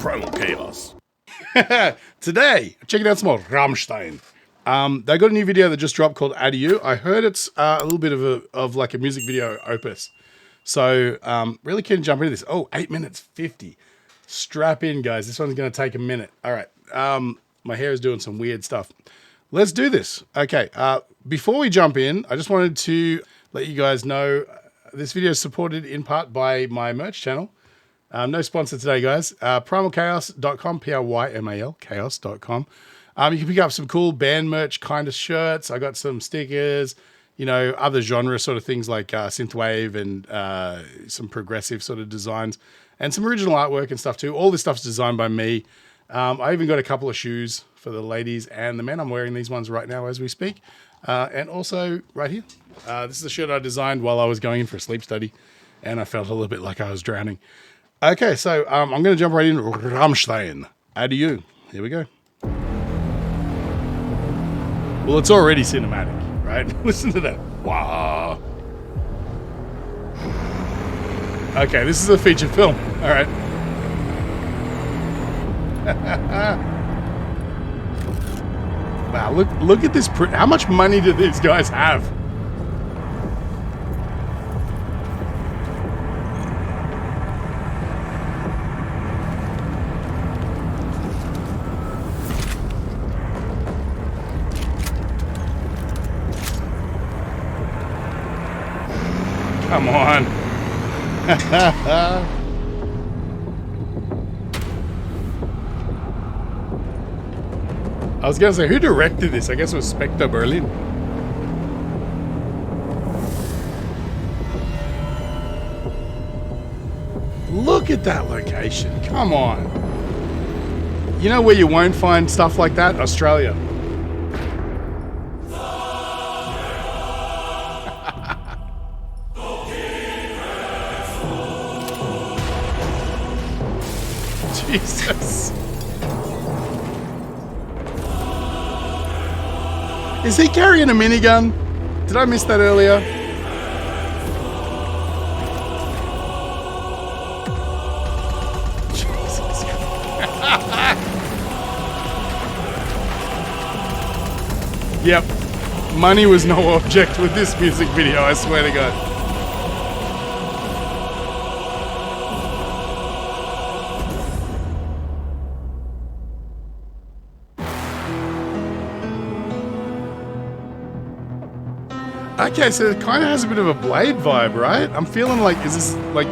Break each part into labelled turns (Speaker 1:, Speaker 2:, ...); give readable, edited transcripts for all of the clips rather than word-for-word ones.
Speaker 1: Primal Chaos. Today, checking out some more Rammstein. They got a new video that just dropped called Adieu. I heard it's a little bit of like a music video opus. So really keen to jump into this. Oh, 8 minutes 50. Strap in, guys. This one's going to take a minute. All right. My hair is doing some weird stuff. Let's do this. Okay. Before we jump in, I just wanted to let you guys know this video is supported in part by my merch channel. No sponsor today, guys. Primalchaos.com, P-R-Y-M-A-L, chaos.com. You can pick up some cool band merch kind of shirts. I got some stickers, you know, other genre sort of things like synthwave and some progressive sort of designs and some original artwork and stuff too. All this stuff's designed by me. I even got a couple of shoes for the ladies and the men. I'm wearing these ones right now as we speak. And also right here. This is a shirt I designed while I was going in for a sleep study and I felt a little bit like I was drowning. Okay, so I'm going to jump right in. Rammstein. Adieu. Here we go. Well, it's already cinematic, right? Listen to that. Wow. Okay, this is a feature film. All right. Wow, look at this. How much money do these guys have? Come on. I was going to say, who directed this? I guess it was Spectre Berlin. Look at that location. Come on. You know where you won't find stuff like that? Australia. Jesus. Is he carrying a minigun? Did I miss that earlier? Jesus. Yep. Money was no object with this music video, I swear to God. Okay, so it kind of has a bit of a Blade vibe, right? I'm feeling like, is this like...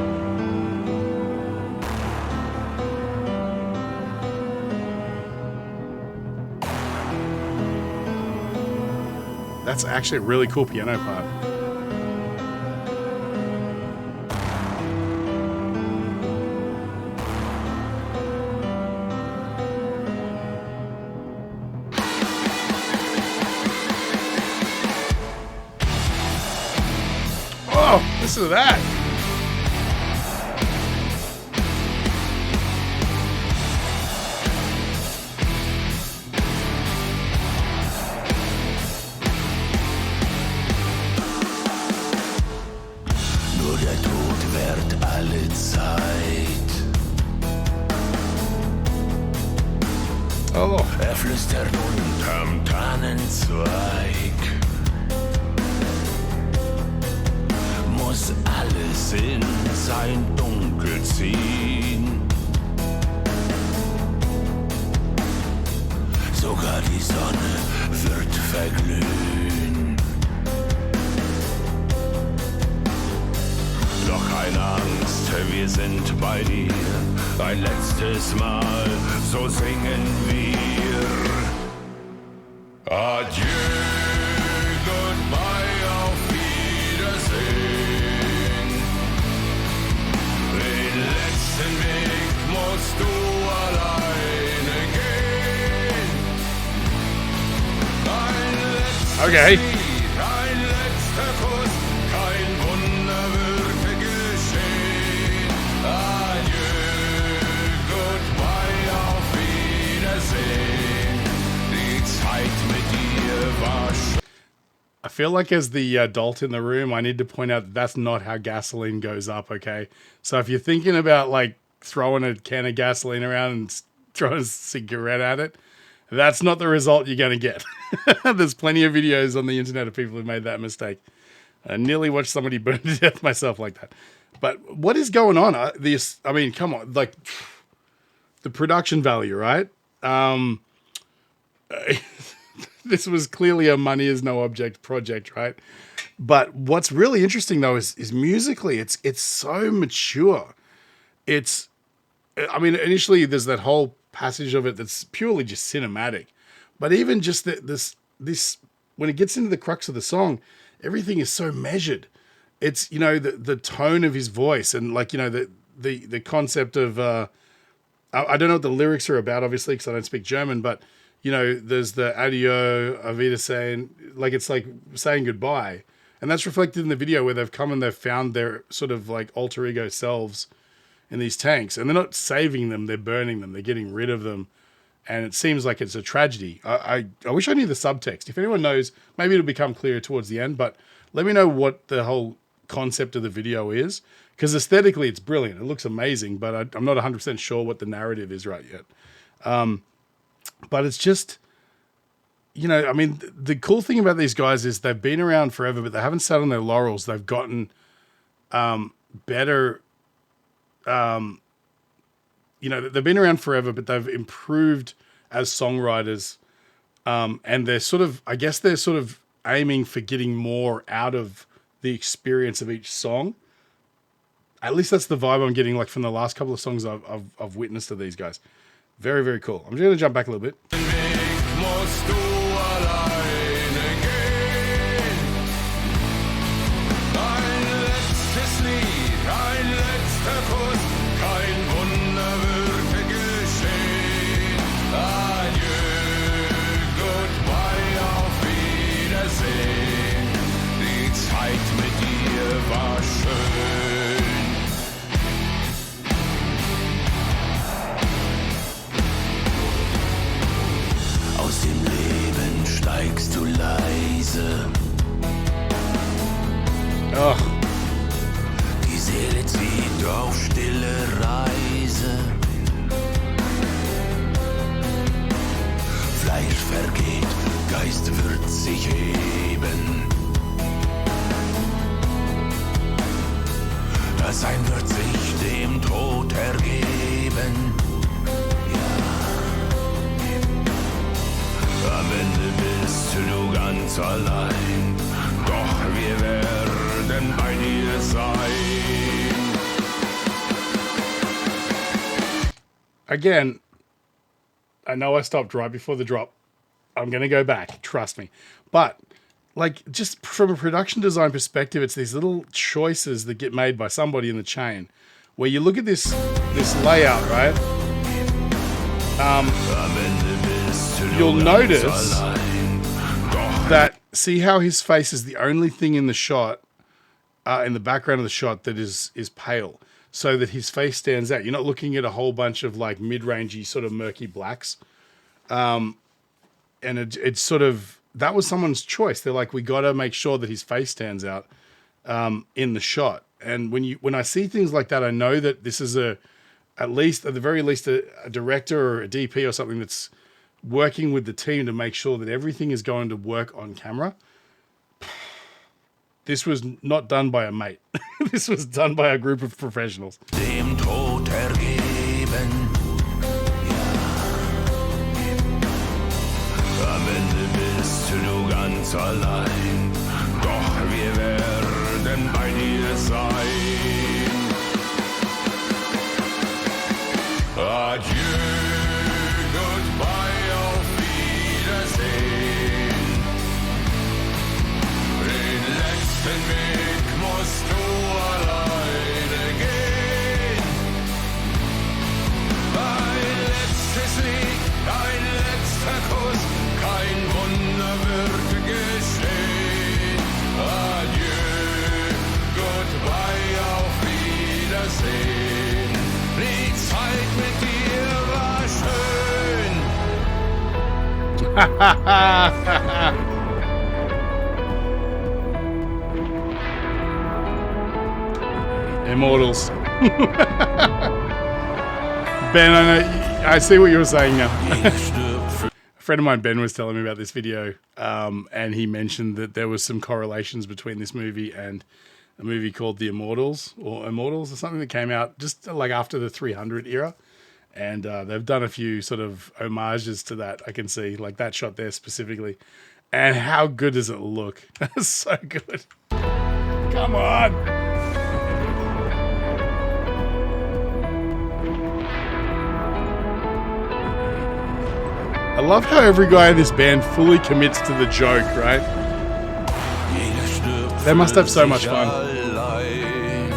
Speaker 1: That's actually a really cool piano part. Listen to that.
Speaker 2: Nur der Tod währt alle Zeit.
Speaker 1: Oh.
Speaker 2: Flüstert unterm Tannenzweig. Muss alles in sein Dunkel ziehen. Sogar die Sonne wird verglühen. Doch keine Angst, wir sind bei dir. Ein letztes Mal, so singen wir. Adieu, goodbye, auf Wiedersehen. Den letzten Weg musst du alleine gehen. Ein letztes
Speaker 1: Okay.
Speaker 2: Lied, ein letzter Kuss, kein Wunder wird geschehen. Adieu, goodbye, auf Wiedersehen. Die Zeit mit dir war schön.
Speaker 1: I feel like as the adult in the room, I need to point out that that's not how gasoline goes up, okay? So if you're thinking about like throwing a can of gasoline around and throwing a cigarette at it. That's not the result you're going to get. There's plenty of videos on the internet of people who made that mistake. I nearly watched somebody burn to death myself like that. But what is going on? I mean, come on, like the production value, right? This was clearly a money is no object project, right? But what's really interesting though is musically, it's so mature. I mean, initially there's that whole passage of it that's purely just cinematic, but even just this when it gets into the crux of the song, everything is so measured. It's, you know, the tone of his voice and like, you know, the concept of I don't know what the lyrics are about, obviously, because I don't speak German, but you know, there's the Adieu, Auf Wiedersehen, like it's like saying goodbye. And that's reflected in the video where they've come and they've found their sort of like alter ego selves in these tanks. And they're not saving them, they're burning them, they're getting rid of them. And it seems like it's a tragedy. I wish I knew the subtext. If anyone knows, maybe it'll become clearer towards the end, but let me know what the whole concept of the video is. Because aesthetically, it's brilliant. It looks amazing, but I'm not 100% sure what the narrative is right yet. But it's just, you know, I mean, the cool thing about these guys is they've been around forever, but they haven't sat on their laurels. They've gotten better. You know, they've been around forever, but they've improved as songwriters. And they're sort of, I guess they're sort of aiming for getting more out of the experience of each song. At least that's the vibe I'm getting, like from the last couple of songs I've witnessed of these guys. Very, very cool. I'm just going to jump back a little bit.
Speaker 2: Aus dem Leben steigst du leise.
Speaker 1: Oh.
Speaker 2: Die Seele zieht auf stille Reise. Fleisch vergeht, Geist wird sich heben. Das Sein wird sich dem Tod ergeben. Am Ende bist du ganz allein, doch wir werden bei dir sein.
Speaker 1: Again, I know I stopped right before the drop. I'm going to go back, trust me. But, like, just from a production design perspective, it's these little choices that get made by somebody in the chain. Where you look at this layout, right? You'll notice that, see how his face is the only thing in the shot, in the background of the shot that is pale, so that his face stands out. You're not looking at a whole bunch of like mid-rangey sort of murky blacks. And it's sort of, that was someone's choice. They're like, we got to make sure that his face stands out in the shot. And when I see things like that, I know that this is at the very least, a director or a DP or something that's working with the team to make sure that everything is going to work on camera. This was not done by a mate. This was done by a group of professionals.
Speaker 2: Dem Tod ergeben. Am Ende bist du ganz allein, doch wir werden bei dir sein. Adieu, goodbye, auf Wiedersehen. Den letzten Weg musst du alleine gehen. Ein letztes Lied, ein letzter Kuss, kein Wunder wird geschehen. Adieu, goodbye, auf Wiedersehen. Die Zeit mit dir war
Speaker 1: schön. Immortals. Ben, I know, I see what you were saying now.
Speaker 2: Ich stirb für
Speaker 1: A friend of mine, Ben, was telling me about this video, and he mentioned that there was some correlations between this movie and a movie called The Immortals or something that came out just like after the 300 era. And they've done a few sort of homages to that. I can see like that shot there specifically. And how good does it look? That's so good. Come on. I love how every guy in this band fully commits to the joke, right?
Speaker 2: jeder stirbt
Speaker 1: They must
Speaker 2: für
Speaker 1: have so much
Speaker 2: sich
Speaker 1: fun.
Speaker 2: allein.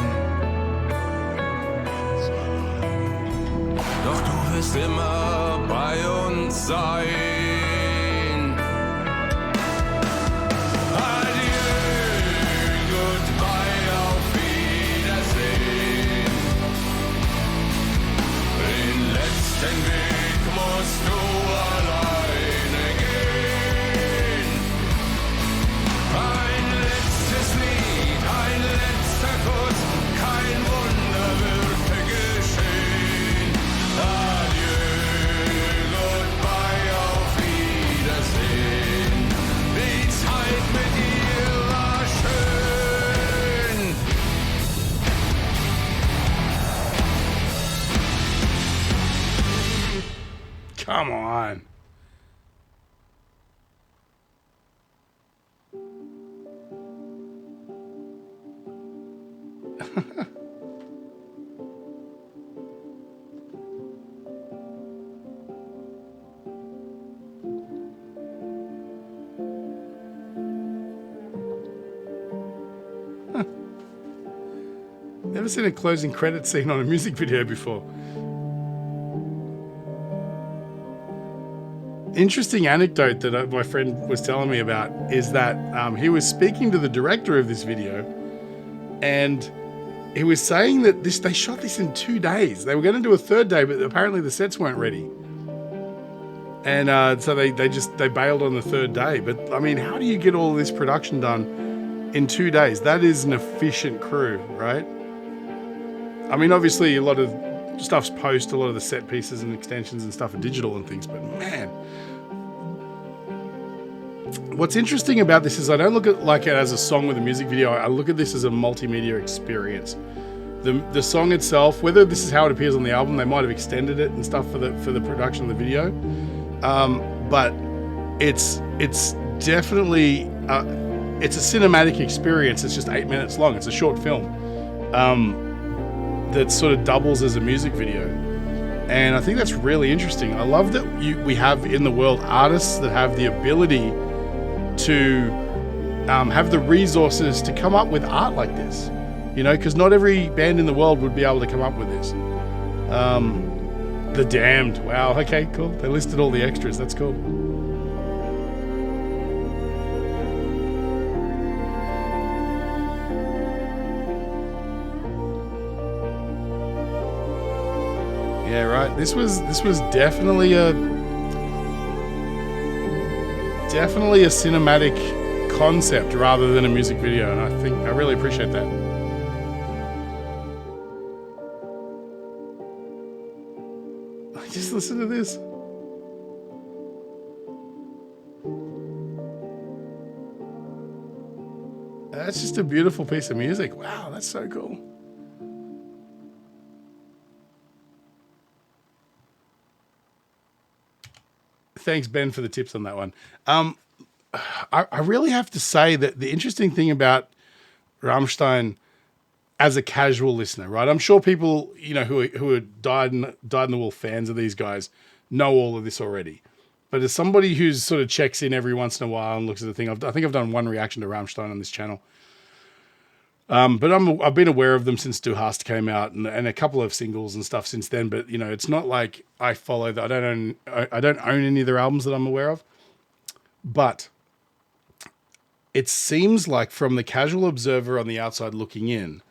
Speaker 2: Doch du wirst immer bei uns sein. Adieu, goodbye, auf Wiedersehen. Den letzten Weg musst du alleine gehen. Ein letztes Lied, ein letzter Kuss, kein Wunder wird geschehen. Adieu, goodbye, auf Wiedersehen. Die Zeit mit dir war schön.
Speaker 1: Come on. Never seen a closing credit scene on a music video before. Interesting anecdote that my friend was telling me about is that he was speaking to the director of this video, and he was saying that they shot this in 2 days. They were going to do a third day, but apparently the sets weren't ready, and so they bailed on the third day. But I mean, how do you get all this production done in 2 days? That is an efficient crew, right? I mean, obviously a lot of stuff's post, a lot of the set pieces and extensions and stuff are digital and things, but man, what's interesting about this is I don't look at like it as a song with a music video. I look at this as a multimedia experience. The song itself, whether this is how it appears on the album, they might have extended it and stuff for the production of the video, but it's definitely it's a cinematic experience. It's just 8 minutes long. It's a short film. That sort of doubles as a music video, and I think that's really interesting. I love that we have in the world artists that have the ability to have the resources to come up with art like this, you know, because not every band in the world would be able to come up with this. The Damned, wow, okay, cool. They listed all the extras. That's cool. Yeah, right. This was definitely a cinematic concept rather than a music video, and I really appreciate that. Just listen to this. That's just a beautiful piece of music. Wow, that's so cool. Thanks, Ben, for the tips on that one. I really have to say that the interesting thing about Rammstein as a casual listener, right? I'm sure people, you know, who are dyed in the wool fans of these guys know all of this already. But as somebody who's sort of checks in every once in a while and looks at the thing, I think I've done one reaction to Rammstein on this channel. But I've been aware of them since Du Hast came out, and a couple of singles and stuff since then. But you know, it's not like I follow that. I don't own any of their albums that I'm aware of. But it seems like from the casual observer on the outside looking in,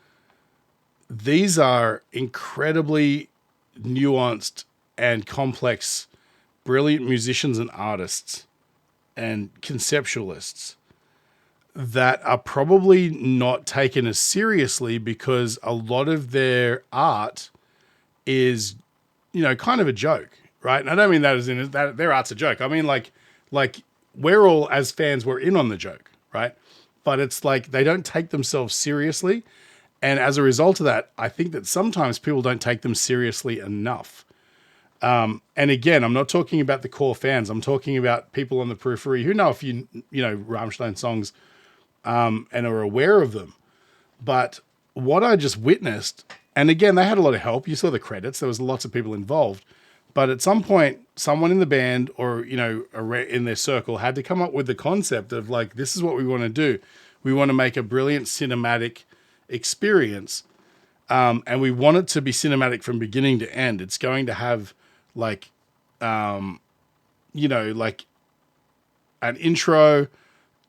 Speaker 1: these are incredibly nuanced and complex, brilliant musicians and artists and conceptualists that are probably not taken as seriously because a lot of their art is kind of a joke, right? And I don't mean that as in that their art's a joke. I mean like we're all as fans, we're in on the joke, right? But it's like they don't take themselves seriously. And as a result of that, I think that sometimes people don't take them seriously enough. And again, I'm not talking about the core fans. I'm talking about people on the periphery who know Rammstein songs, and are aware of them. But what I just witnessed, and again, they had a lot of help. You saw the credits. There was lots of people involved. But at some point, someone in the band or, in their circle had to come up with the concept of like, this is what we want to do. We want to make a brilliant cinematic experience. And we want it to be cinematic from beginning to end. It's going to have like an intro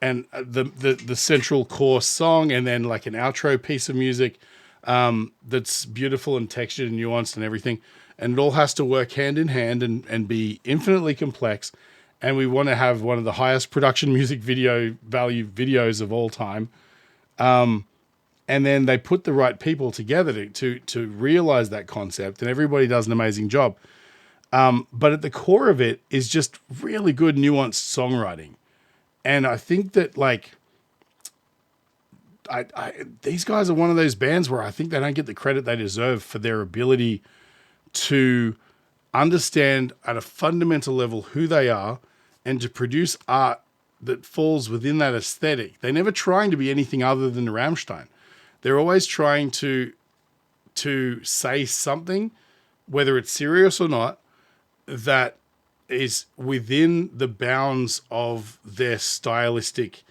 Speaker 1: and the central core song, and then like an outro piece of music that's beautiful and textured and nuanced and everything. And it all has to work hand in hand and be infinitely complex. And we want to have one of the highest production music video value videos of all time. And then they put the right people together to realize that concept, and everybody does an amazing job. But at the core of it is just really good, nuanced songwriting. And I think that like, these guys are one of those bands where I think they don't get the credit they deserve for their ability to understand at a fundamental level who they are and to produce art that falls within that aesthetic. They're never trying to be anything other than Rammstein. They're always trying to say something, whether it's serious or not, that is within the bounds of their stylistic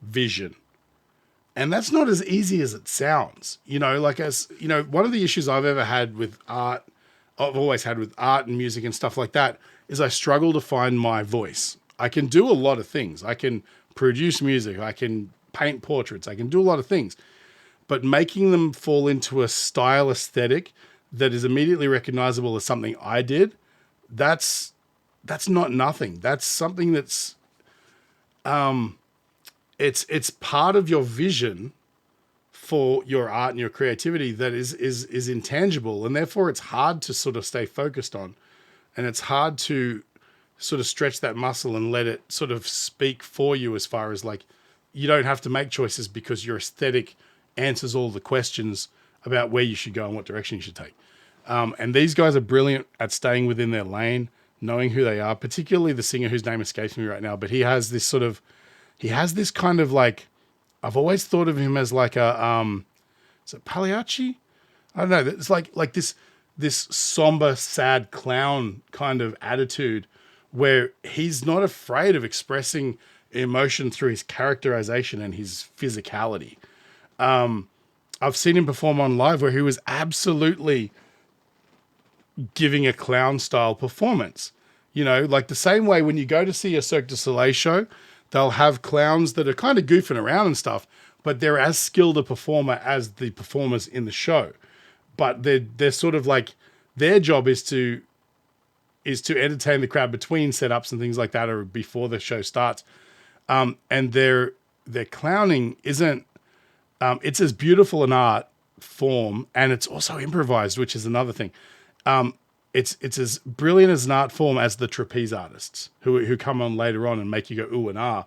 Speaker 1: vision. And that's not as easy as it sounds. One of the issues I've ever had with art, I've always had with art and music and stuff like that, is I struggle to find my voice. I can do a lot of things. I can produce music. I can paint portraits. I can do a lot of things. But making them fall into a style aesthetic that is immediately recognizable as something I did, that's not nothing. That's something that's, it's part of your vision for your art and your creativity that is intangible. And therefore it's hard to sort of stay focused on, and it's hard to sort of stretch that muscle and let it sort of speak for you, as far as like, you don't have to make choices because your aesthetic answers all the questions about where you should go and what direction you should take. And these guys are brilliant at staying within their lane, knowing who they are, particularly the singer whose name escapes me right now. But he has this kind of like, I've always thought of him as like a, is it Pagliacci? I don't know. It's like this somber, sad clown kind of attitude where he's not afraid of expressing emotion through his characterization and his physicality. I've seen him perform on live where he was absolutely giving a clown style performance, like the same way when you go to see a Cirque du Soleil show, they'll have clowns that are kind of goofing around and stuff, but they're as skilled a performer as the performers in the show. But they're sort of like, their job is to entertain the crowd between setups and things like that, or before the show starts. And their clowning isn't, it's as beautiful an art form, and it's also improvised, which is another thing. It's as brilliant as an art form as the trapeze artists who come on later on and make you go ooh and ah.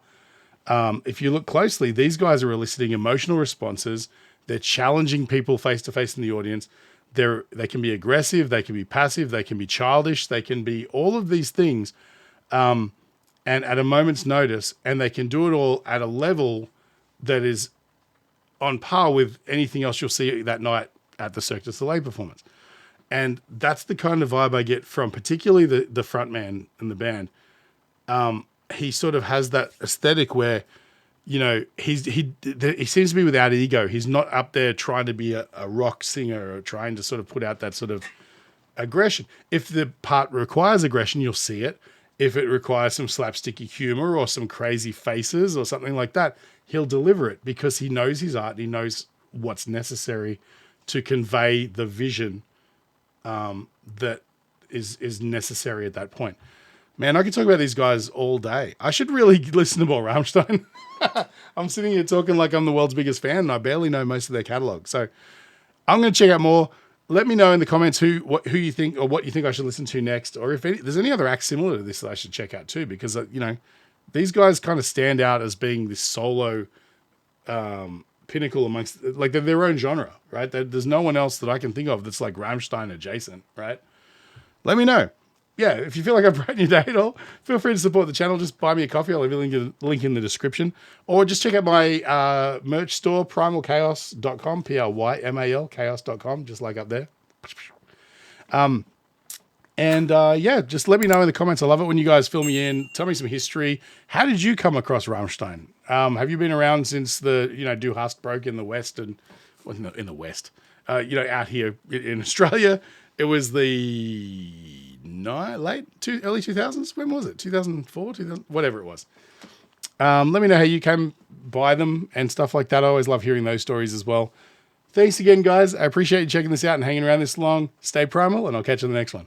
Speaker 1: If you look closely, these guys are eliciting emotional responses. They're challenging people face to face in the audience. They can be aggressive, they can be passive, they can be childish, they can be all of these things, and at a moment's notice, and they can do it all at a level that is on par with anything else you'll see that night at the Cirque du Soleil performance. And that's the kind of vibe I get from particularly the front man in the band. He sort of has that aesthetic where, he seems to be without ego. He's not up there trying to be a rock singer or trying to sort of put out that sort of aggression. If the part requires aggression, you'll see it. If it requires some slapsticky humor or some crazy faces or something like that, he'll deliver it because he knows his art and he knows what's necessary to convey the vision that is necessary at that point. Man, I could talk about these guys all day. I should really listen to more Rammstein. I'm sitting here talking like I'm the world's biggest fan, and I barely know most of their catalog. So I'm going to check out more. let me know in the comments who you think or what you think I should listen to next, or if there's any other acts similar to this that I should check out too, because you know, these guys kind of stand out as being this solo pinnacle amongst, like, they're their own genre, right? There's no one else that I can think of that's like Rammstein adjacent, right? Let me know. Yeah, if you feel like I've brightened your day at all, feel free to support the channel. Just buy me a coffee. I'll leave a link in the description. Or just check out my merch store, primalchaos.com, P-R-Y-M-A-L, chaos.com, just like up there. Yeah, just let me know in the comments. I love it when you guys fill me in. Tell me some history. How did you come across Rammstein? Have you been around since the, you know, Du Hast broke in the West and, well, no, in the West, you know, out here in Australia? It was the early 2000s. When was it? 2004, 2000, whatever it was. Let me know how you came by them and stuff like that. I always love hearing those stories as well. Thanks again, guys. I appreciate you checking this out and hanging around this long. Stay primal, and I'll catch you in the next one.